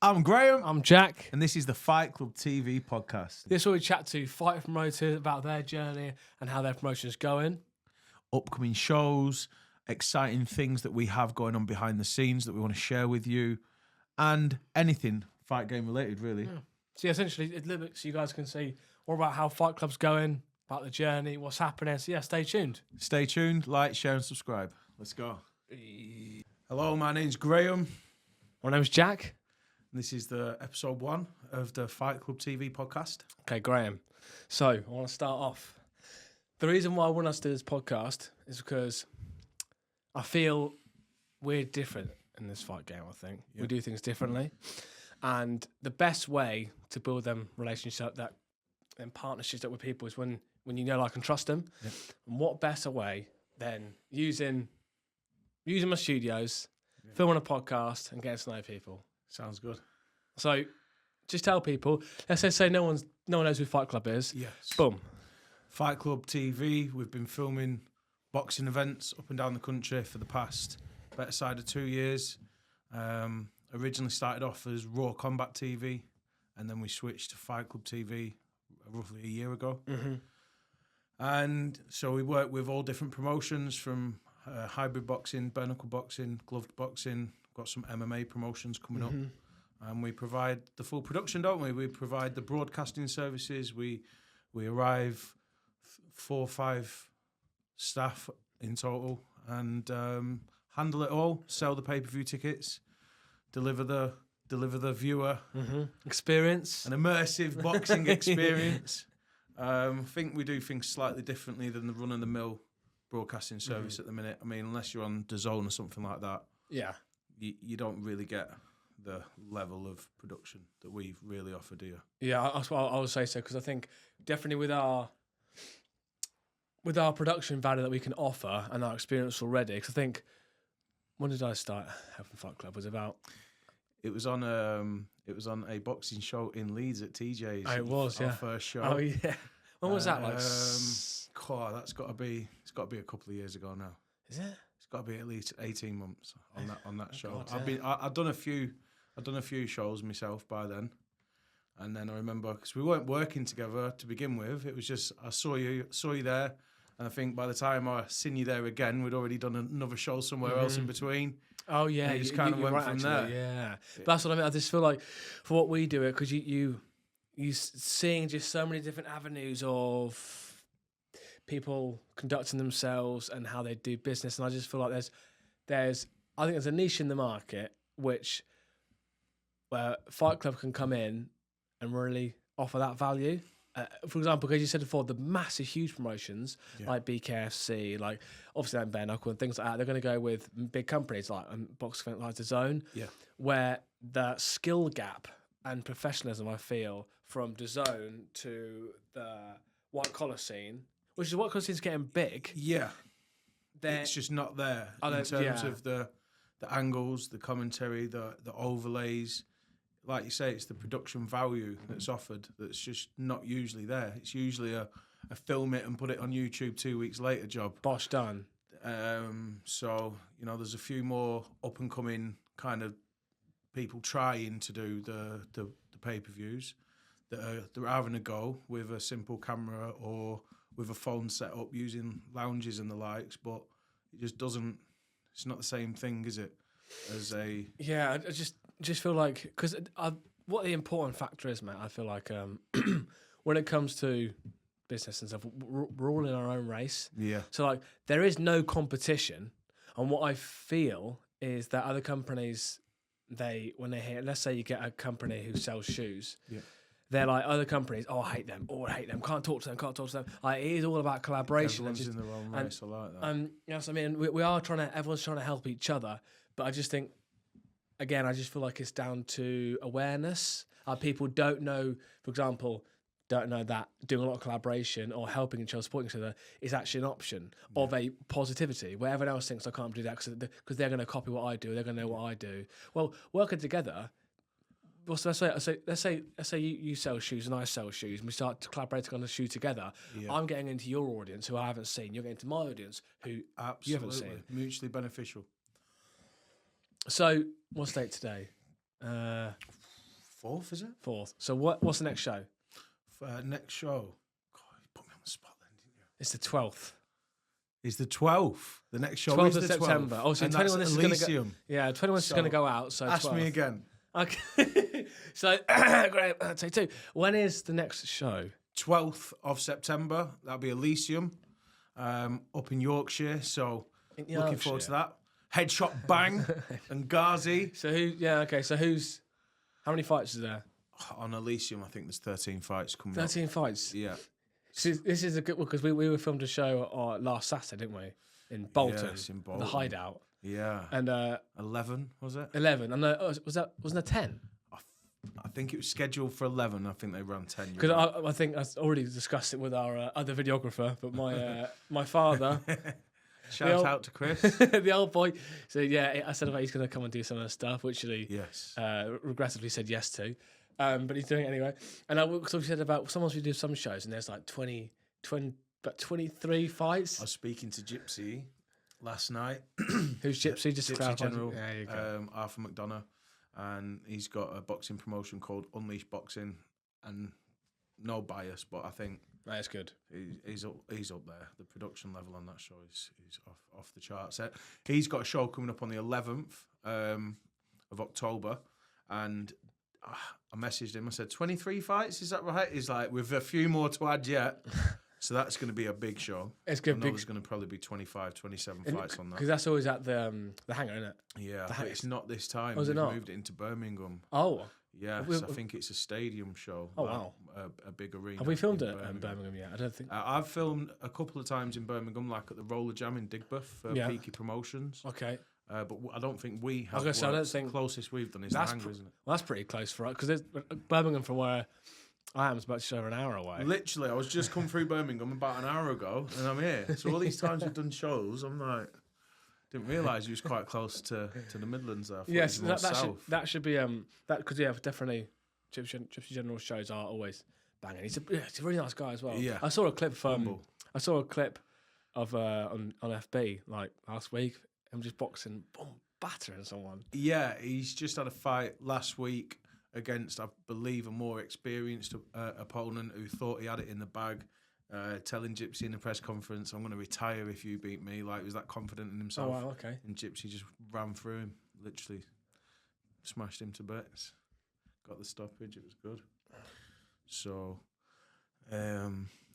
I'm Graham. I'm Jack. And this is the Fight Club TV podcast. This is where we chat to fighter promoters about their journey and how their promotion is going. Upcoming shows, exciting things that we have going on behind the scenes that we want to share with you, and anything fight game related, really. Yeah. So essentially, it's a little bit so you guys can see more about how Fight Club's going, about the journey, what's happening. So stay tuned. Stay tuned, like, share, and subscribe. Let's go. Hello, my name's Graham. My name's Jack. This is the episode 1 of the Fight Club TV podcast. Okay, Graham. So I want to start off. The reason why I want us to do this podcast is because I feel we're different in this fight game, I think. Yeah. We do things differently. And the best way to build them relationships and partnerships up with people is when you know, like, and trust them. Yeah. And what better way than using my studios, filming a podcast, and getting to know people. Sounds good. So just tell people, let's say no one knows who Fight Club is. Yes. Boom. Fight Club TV, we've been filming boxing events up and down the country for the past better side of 2 years. Originally started off as Raw Combat TV, and then we switched to Fight Club TV roughly a year ago. Mm-hmm. And so we work with all different promotions from hybrid boxing, bare knuckle boxing, gloved boxing, got some MMA promotions coming up. And we provide the full production, don't we? We provide the broadcasting services. We arrive 4 or 5 staff in total and handle it all, sell the pay-per-view tickets, deliver the viewer experience, an immersive boxing experience. I think we do things slightly differently than the run-of-the-mill broadcasting service at the minute. I mean, unless you're on DAZN or something like that, you don't really get the level of production that we really offer, do you? Yeah, I would say so, because I think definitely with our production value that we can offer and our experience already, because I think, when did I start having Fight Club? It was on a boxing show in Leeds at TJ's. Oh, it was, our first show. Oh yeah. When was that? That's got to be a couple of years ago now. Is it? It's got to be at least 18 months on that show. God, I've done a few shows myself by then, and then I remember, because we weren't working together to begin with. It was just I saw you there, and I think by the time I seen you there again, we'd already done another show somewhere else in between. Oh yeah, you just kind of went from there. Yeah, but that's what I mean. I just feel like for what we do it, because you seeing just so many different avenues of people conducting themselves and how they do business, and I just feel like there's a niche in the market where Fight Club can come in and really offer that value. For example, because you said before, the massive, huge promotions like BKFC, like obviously like bare knuckle and things like that, they're going to go with big companies like boxing like DAZN, where the skill gap and professionalism, I feel, from DAZN to the white collar scene, which is white collar scene's getting big. Yeah, it's just not there in terms of the angles, the commentary, the overlays. Like you say, it's the production value that's offered that's just not usually there. It's usually a film it and put it on YouTube 2 weeks later job. Bosh done. So, there's a few more up-and-coming kind of people trying to do the pay-per-views they're having a go with a simple camera or with a phone set up using lounges and the likes, but it just doesn't, it's not the same thing, is it? Yeah, I just feel like, because what the important factor is, mate, I feel like when it comes to business and stuff, we're all in our own race. Yeah. So like there is no competition, and what I feel is that other companies, when they hear, let's say you get a company who sells shoes, they're like other companies, I hate them, can't talk to them. Like, it is all about collaboration. Everyone's in their own race, I like that. Yes, I mean, everyone's trying to help each other, but I just think, again, I just feel like it's down to awareness. People don't know, for example, that doing a lot of collaboration or helping each other, supporting each other is actually an option of a positivity, where everyone else thinks I can't do that because they're going to copy what I do, they're going to know what I do. Well, working together, what's the best way? Let's say you sell shoes and I sell shoes, and we start collaborating on a shoe together. Yeah. I'm getting into your audience who I haven't seen. You're getting into my audience who you haven't seen. Mutually beneficial. So, what's the date today? 4th, is it? 4th. So what's the next show? Next show. God, you put me on the spot then, didn't you? It's the 12th. Is the 12th. The next show 12th is of the September. 12th. Oh, so and 21 that's this is going to go. Elysium. Yeah, 21 is going to go out. So Ask 12th. me again. Okay. So great. Take 2. When is the next show? 12th of September. That'll be Elysium, up in Yorkshire. So looking forward to that. Headshot Bang and Ghazi. So who? Yeah. Okay. So who's? How many fights is there? On Elysium, I think there's 13 fights coming 13 fights. Yeah. This is a good one because we were filmed a show last Saturday, didn't we? In Bolton. Yes, in Bolton. The Hideout. Yeah. And 11, was it? 11. And wasn't there 10? I think it was scheduled for 11. I think they ran 10. Because I think I already discussed it with our other videographer, but my father. Shout out to Chris. The old boy. So yeah, I said about he's going to come and do some of the stuff, which he regrettably said yes to. But he's doing it anyway. And we said about sometimes we do some shows and there's like about 23 fights. I was speaking to Gypsy last night. Who's Gypsy? Just Gypsy General. There you go. Arthur McDonough. And he's got a boxing promotion called Unleash Boxing. And no bias, but I think that's good. He's up there. The production level on that show is off the charts. He's got a show coming up on the 11th of October, and I messaged him. I said, 23 fights, is that right? He's like, with a few more to add yet. So that's going to be a big show. It's good. There's going to probably be 25, 27 fights on that. Because that's always at the hangar, isn't it? Yeah, but it's not this time. Oh, is it They've not? moved it into Birmingham. Oh. Yes, I think it's a stadium show. Oh, wow. A big arena. Have we filmed it in Birmingham yet? I don't think. I've filmed a couple of times in Birmingham, like at the Roller Jam in Digbeth for Peaky Promotions. Okay. But I don't think we have. I don't think the closest we've done is the hangar, isn't it? Well, that's pretty close for us because Birmingham from where I am is about just over an hour away. Literally, I was just come through Birmingham about an hour ago, and I'm here. So all these times we've done shows, I'm like, didn't realise you was quite close to the Midlands there. Yes, that should be that because definitely Gypsy General shows are always banging. He's a really nice guy as well. Yeah, I saw a clip of on FB like last week. Him just boxing, boom, battering someone. Yeah, he's just had a fight last week against, I believe, a more experienced opponent who thought he had it in the bag. Telling Gypsy in the press conference, "I'm going to retire if you beat me." Like, he was that confident in himself. Oh wow, okay. And Gypsy just ran through him, literally smashed him to bits. Got the stoppage. It was good. So,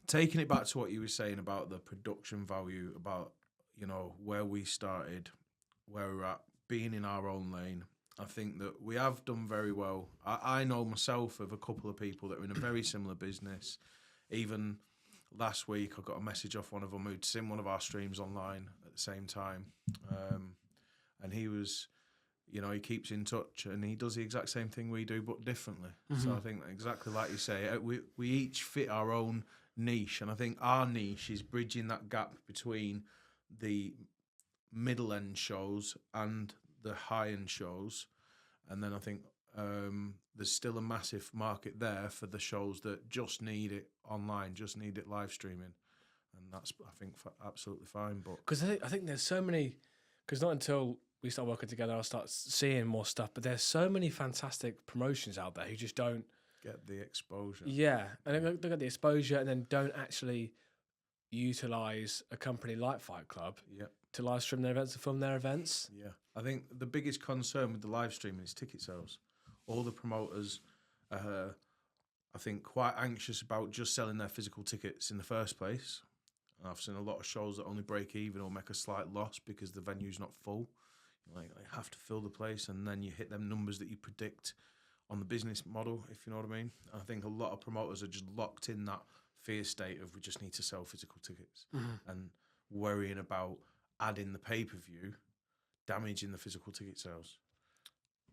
taking it back to what you were saying about the production value, about where we started, where we're at, being in our own lane. I think that we have done very well. I know myself of a couple of people that are in a very similar business. Even last week, I got a message off one of them who'd seen one of our streams online at the same time. And he was, he keeps in touch and he does the exact same thing we do, but differently. Mm-hmm. So I think exactly like you say, we each fit our own niche. And I think our niche is bridging that gap between the middle end shows and the high end shows, and then I think there's still a massive market there for the shows that just need it online, just need it live streaming, and that's I think absolutely fine. But because I think there's so many, because not until we start working together I'll start seeing more stuff. But there's so many fantastic promotions out there who just don't get the exposure. Yeah, and they get the exposure and then don't actually utilize a company like Fight Club to live stream their events, to film their events. Yeah, I think the biggest concern with the live streaming is ticket sales. All the promoters are, I think, quite anxious about just selling their physical tickets in the first place. And I've seen a lot of shows that only break even or make a slight loss because the venue's not full. They have to fill the place, and then you hit them numbers that you predict on the business model, if you know what I mean. I think a lot of promoters are just locked in that fear state of we just need to sell physical tickets and worrying about adding the pay-per-view, damaging the physical ticket sales.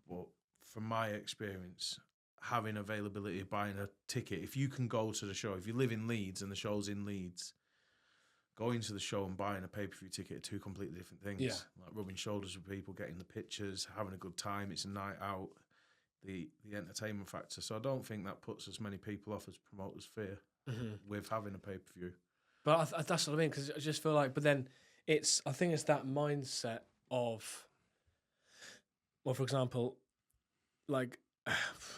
But from my experience, having availability of buying a ticket, if you can go to the show, if you live in Leeds and the show's in Leeds, going to the show and buying a pay-per-view ticket are two completely different things. Yeah. Like rubbing shoulders with people, getting the pictures, having a good time. It's a night out, the entertainment factor. So I don't think that puts as many people off as promoters fear with having a pay-per-view. But that's what I mean, because I just feel like, but then I think it's that mindset of, well, for example, like,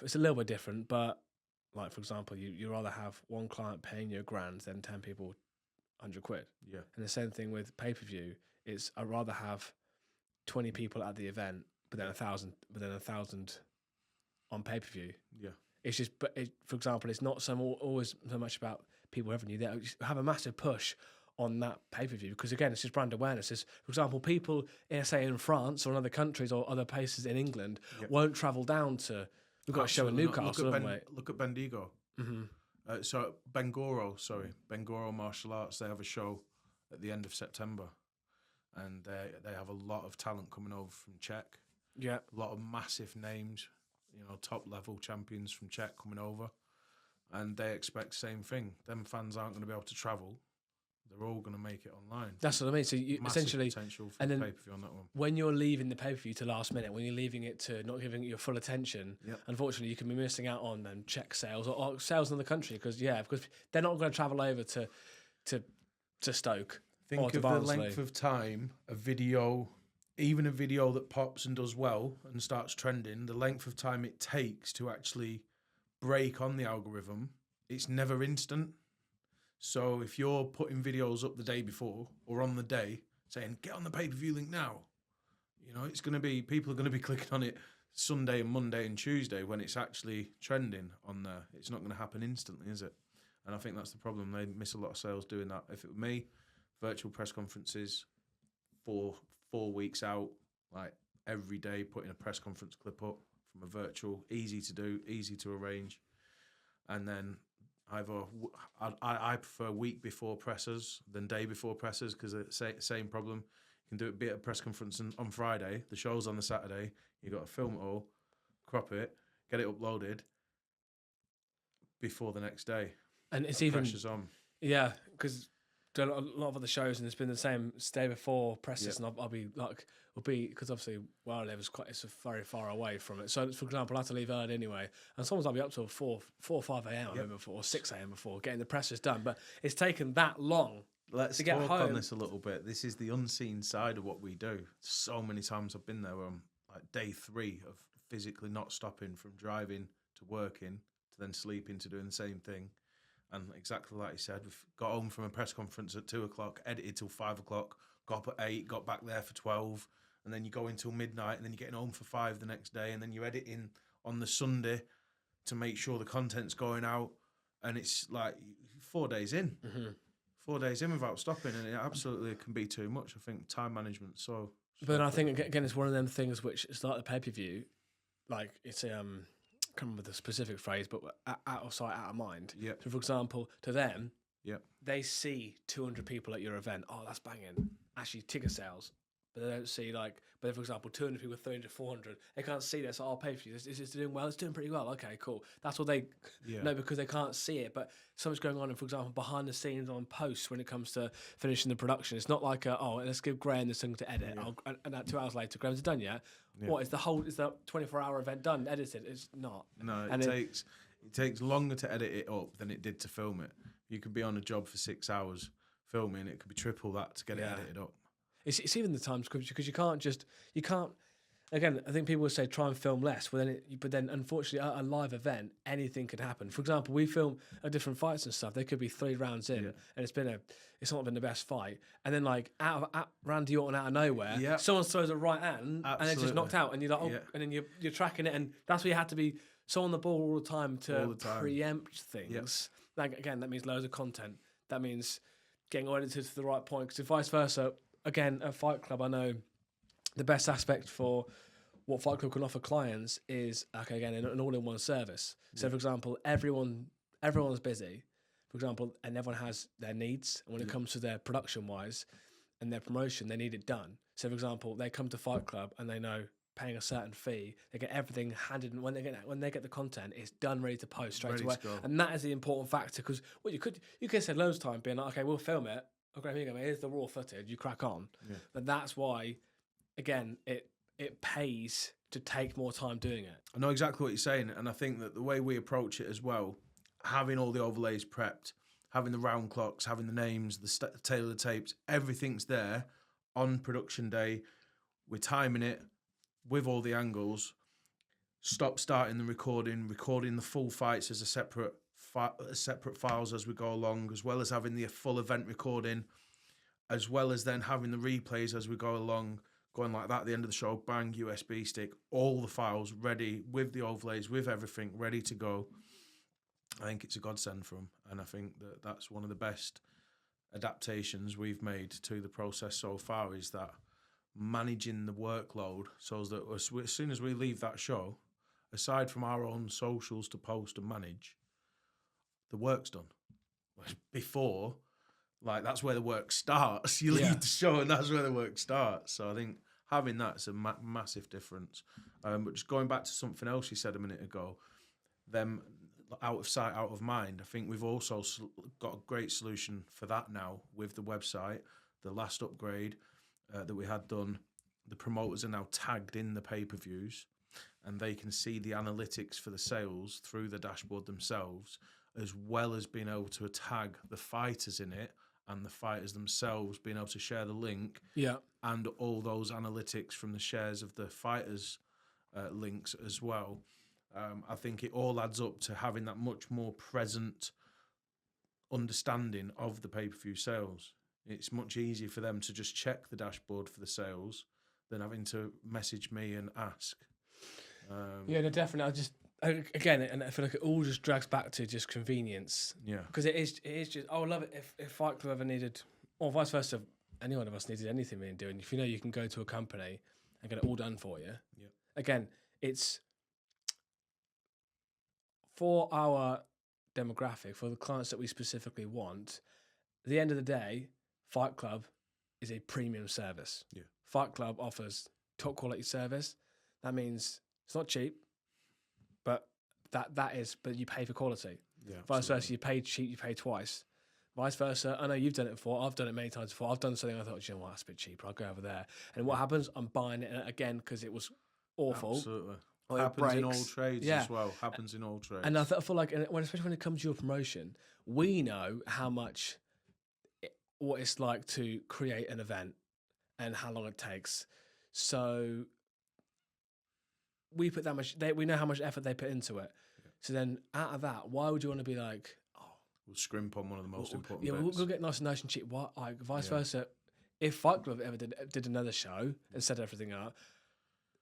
it's a little bit different, but like, for example, you rather have one client paying you £1,000 than 10 people £100. Yeah. And the same thing with pay-per-view. It's I'd rather have 20 people at the event, but then 1,000 on pay-per-view. Yeah. It's just, but for example, it's not always so much about people revenue. They have a massive push on that pay-per-view because, again, it's just brand awareness. It's, for example, people, say, in France or in other countries or other places in England won't travel down to. We've got a show in Newcastle, haven't we? Look at Bendigo. Bengoro Martial Arts. They have a show at the end of September, and they have a lot of talent coming over from Czech. Yeah, a lot of massive names, top level champions from Czech coming over, and they expect the same thing. Them fans aren't going to be able to travel. They're all going to make it online. That's what I mean. So you Massive essentially potential for and the then pay-per-view on that one. when you're leaving the pay-per-view to last minute, when you're leaving it to not giving it your full attention, unfortunately, you can be missing out on Czech sales or sales in the country because they're not going to travel over to Stoke. Think of the length of time a video, even a video that pops and does well and starts trending, the length of time it takes to actually break on the algorithm. It's never instant. So if you're putting videos up the day before or on the day saying, get on the pay-per-view link now, it's going to be, people are going to be clicking on it Sunday and Monday and Tuesday when it's actually trending on there. It's not going to happen instantly, is it? And I think that's the problem. They miss a lot of sales doing that. If it were me, virtual press conferences, four weeks out, like every day, putting a press conference clip up from a virtual, easy to do, easy to arrange. And then I prefer week before pressers than day before pressers because it's the same problem. You can do it, be at a press conference on Friday, the show's on the Saturday, you've got to film it all, crop it, get it uploaded before the next day. And it's even pressure's on. Yeah, because done a lot of other shows and it's been the same day before presses, and I'll be because obviously where I live it's very far away from it. So for example, I have to leave early anyway, and sometimes I'll be up till 4 or 5 a.m. before, or 6 a.m. before getting the presses done. But it's taken that long. Let's to get talk home on this a little bit. This is the unseen side of what we do. So many times I've been there where I'm like day 3 of physically not stopping from driving to working to then sleeping to doing the same thing. And exactly like you said, we've got home from a press conference at 2 o'clock, edited till 5 o'clock, got up at 8, got back there for 12, and then you go until midnight, and then you're getting home for 5 the next day, and then you're editing on the Sunday to make sure the content's going out, and it's like 4 days in. 4 days in without stopping, and it absolutely can be too much. I think time management. So but I think again, it's one of them things which it's like the pay-per-view, like it's I can't remember the specific phrase, but out of sight, out of mind. Yeah. So, for example, to them, yeah, they see 200 people at your event. Oh, that's banging. Actually, ticket sales. But they don't see, but for example, 200 people, 300, 400. They can't see this. Oh, pay for you. Is it doing well? It's doing pretty well. Okay, cool. That's what they know because they can't see it. But something's going on, and for example, behind the scenes on posts when it comes to finishing the production. It's not like, let's give Graham this thing to edit. Yeah. And that 2 hours later, Graham's done yet. Yeah. What, is the 24-hour event done, edited? It's not. No, it takes longer to edit it up than it did to film it. You could be on a job for 6 hours filming. It could be triple that to get it edited up. It's even the times because you can't. Again, I think people would say try and film less, but then unfortunately at a live event anything could happen. For example, we film different fights and stuff. There could be 3 rounds in, and it's not been the best fight, and then out Randy Orton out of nowhere, someone throws a right hand and it's just knocked out, and you're like, and then you're tracking it, and that's where you had to be so on the ball all the time to preempt things. Like again, that means loads of content. That means getting edited to the right point. Because vice versa. Again, at Fight Club, I know the best aspect for what Fight Club can offer clients is, an all-in-one service. So, for example, everyone's busy, for example, and everyone has their needs. And when it comes to their production-wise and their promotion, they need it done. So, for example, they come to Fight Club and they know paying a certain fee, they get everything handed, and when they get the content, it's done, ready to post straight away. And that is the important factor because you could say loads of time being like, okay, we'll film it. Okay, here you go, mate. Here's the raw footage. You crack on. Yeah. But that's why, again, it pays to take more time doing it. I know exactly what you're saying, and I think that the way we approach it as well, having all the overlays prepped, having the round clocks, having the names, the tail of the tapes, everything's there on production day. We're timing it with all the angles. stop starting the recording the full fights as a separate files as we go along, as well as having the full event recording, as well as then having the replays as we go along, going like that at the end of the show, bang, USB stick, all the files ready with the overlays, with everything ready to go. I think it's a godsend for them, and I think that that's one of the best adaptations we've made to the process so far, is that managing the workload so that as soon as we leave that show, aside from our own socials to post and manage, the work's done. Before, like, that's where the work starts. You leave the show and that's where the work starts. So I think having that's a massive difference. But just going back to something else you said a minute ago, them out of sight, out of mind, I think we've also got a great solution for that now with the website. The last upgrade that we had done, the promoters are now tagged in the pay-per-views, and they can see the analytics for the sales through the dashboard themselves, as well as being able to tag the fighters in it, and the fighters themselves being able to share the link, and all those analytics from the shares of the fighters' links as well. I think it all adds up to having that much more present understanding of the pay-per-view sales. It's much easier for them to just check the dashboard for the sales than having to message me and ask. No, definitely. Again, and I feel like it all just drags back to just convenience. Yeah. Because it is just, I would love it if Fight Club ever needed, or vice versa, any one of us needed anything being doing. If you can go to a company and get it all done for you. Yeah. Again, it's for our demographic, for the clients that we specifically want. At the end of the day, Fight Club is a premium service. Yeah. Fight Club offers top quality service. That means it's not cheap, but but you pay for quality. Yeah. Vice versa, you pay cheap, you pay twice. Vice versa, I know you've done it before. I've done it many times before. I've done something I thought, you know what, that's a bit cheaper. I'll go over there. And what happens? I'm buying it again because it was awful. Absolutely. Or Happens in all trades as well. Happens in all trades. And I feel like, especially when it comes to your promotion, we know how much, what it's like to create an event and how long it takes. So we put that much, we know how much effort they put into it. Yeah. So then out of that, why would you want to be like, we'll scrimp on one of the most important bits. We'll get nice and cheap. What, vice versa. If Fight Club ever did another show and set everything up,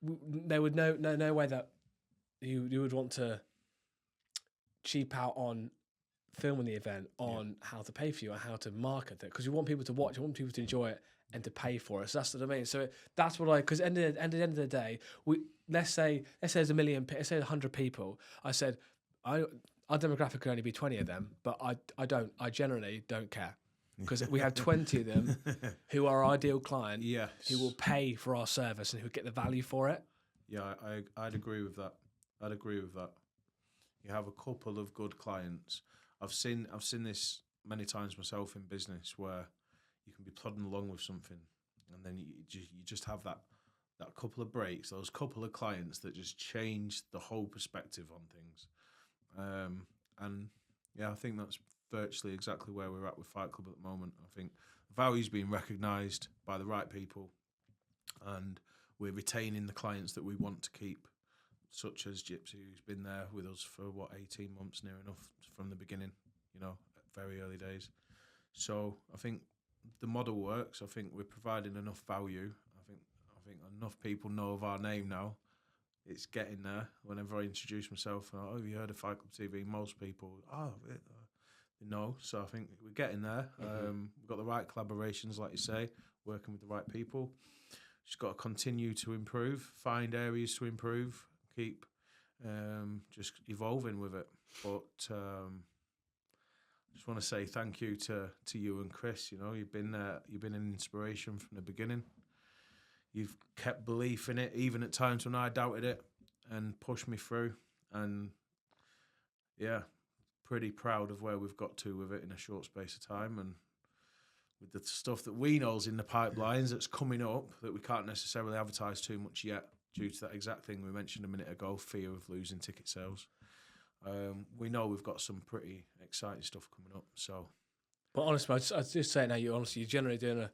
there would no way that you would want to cheap out on filming the event, on how to pay for you and how to market it, because you want people to watch, you want people to enjoy it and to pay for it. So that's what I mean. So that's what because at the end of the day, let's say there's 1 million, let's say 100 people. I said, our demographic could only be 20 of them, but I generally don't care, because we have 20 of them who are our ideal client, who will pay for our service and who get the value for it. Yeah, I'd agree with that. You have a couple of good clients. I've seen this many times myself in business, where you can be plodding along with something, and then you just have that couple of breaks, those couple of clients that just change the whole perspective on things. And yeah, I think that's virtually exactly where we're at with Fight Club at the moment. I think value's being recognised by the right people, and we're retaining the clients that we want to keep, such as Gypsy, who's been there with us for 18 months near enough from the beginning, very early days. So I think the model works. I think we're providing enough value. I think enough people know of our name now. It's getting there. Whenever I introduce myself, have you heard of Fight Club TV? Most people, they know. So I think we're getting there. We've got the right collaborations, like you say, working with the right people. Just got to continue to improve, find areas to improve, keep just evolving with it. But I just want to say thank you to you and Chris. You've been an inspiration from the beginning. You've kept belief in it, even at times when I doubted it, and pushed me through. And yeah, pretty proud of where we've got to with it in a short space of time, and with the stuff that we know's in the pipelines that's coming up that we can't necessarily advertise too much yet, due to that exact thing we mentioned a minute ago, fear of losing ticket sales. We know we've got some pretty exciting stuff coming up. So, but honestly, I just say now, you're generally doing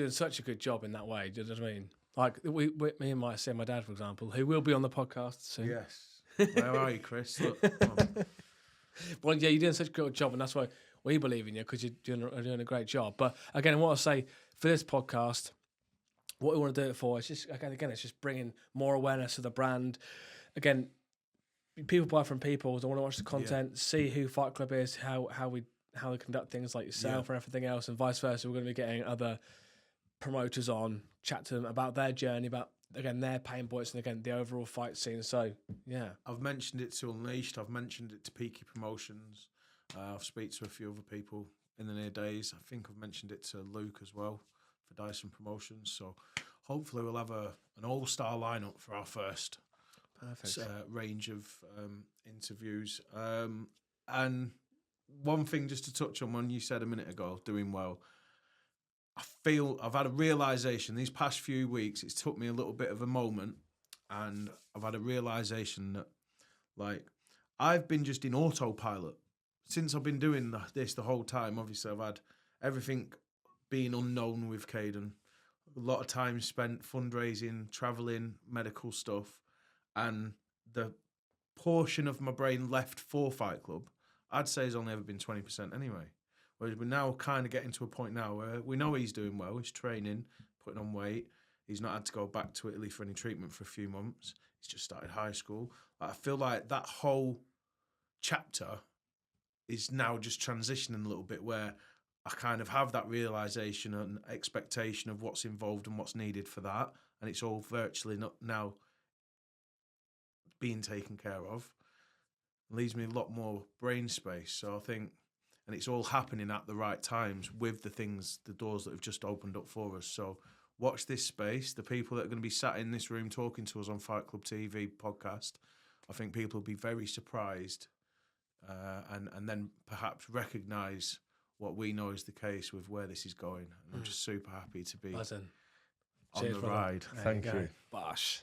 such a good job in that way. Do you know what I mean? Like me and my dad, for example, who will be on the podcast soon. Yes. Where are you, Chris? Look, come on. Well, yeah, you're doing such a good job, and that's why we believe in you, because you're doing a great job. But again, what I say for this podcast, what we want to do it for is just again, it's just bringing more awareness to the brand. Again, people buy from people. They want to watch the content, see who Fight Club is, how we conduct things like yourself and everything else, and vice versa. We're going to be getting other promoters on, chat to them about their journey, about again their pain points, and again the overall fight scene. So yeah, I've mentioned it to Unleashed. I've mentioned it to Peaky Promotions. I've spoken to a few other people in the near days. I think I've mentioned it to Luke as well for Dyson Promotions. So hopefully we'll have an all-star lineup for our first range of interviews. And one thing just to touch on when you said a minute ago, doing well. I feel I've had a realisation these past few weeks. It's took me a little bit of a moment, and I've had a realisation that, like, I've been just in autopilot since I've been doing this the whole time. Obviously, I've had everything being unknown with Caden, a lot of time spent fundraising, travelling, medical stuff, and the portion of my brain left for Fight Club, I'd say has only ever been 20% anyway. Whereas we're now kind of getting to a point now where we know he's doing well, he's training, putting on weight. He's not had to go back to Italy for any treatment for a few months. He's just started high school. I feel like that whole chapter is now just transitioning a little bit, where I kind of have that realisation and expectation of what's involved and what's needed for that. And it's all virtually not now being taken care of. It leaves me a lot more brain space. So I think, and it's all happening at the right times with the doors that have just opened up for us. So watch this space. The people that are going to be sat in this room talking to us on Fight Club TV podcast, I think people will be very surprised and then perhaps recognise what we know is the case with where this is going. And I'm just super happy to be on the ride. There Thank you. Bosh.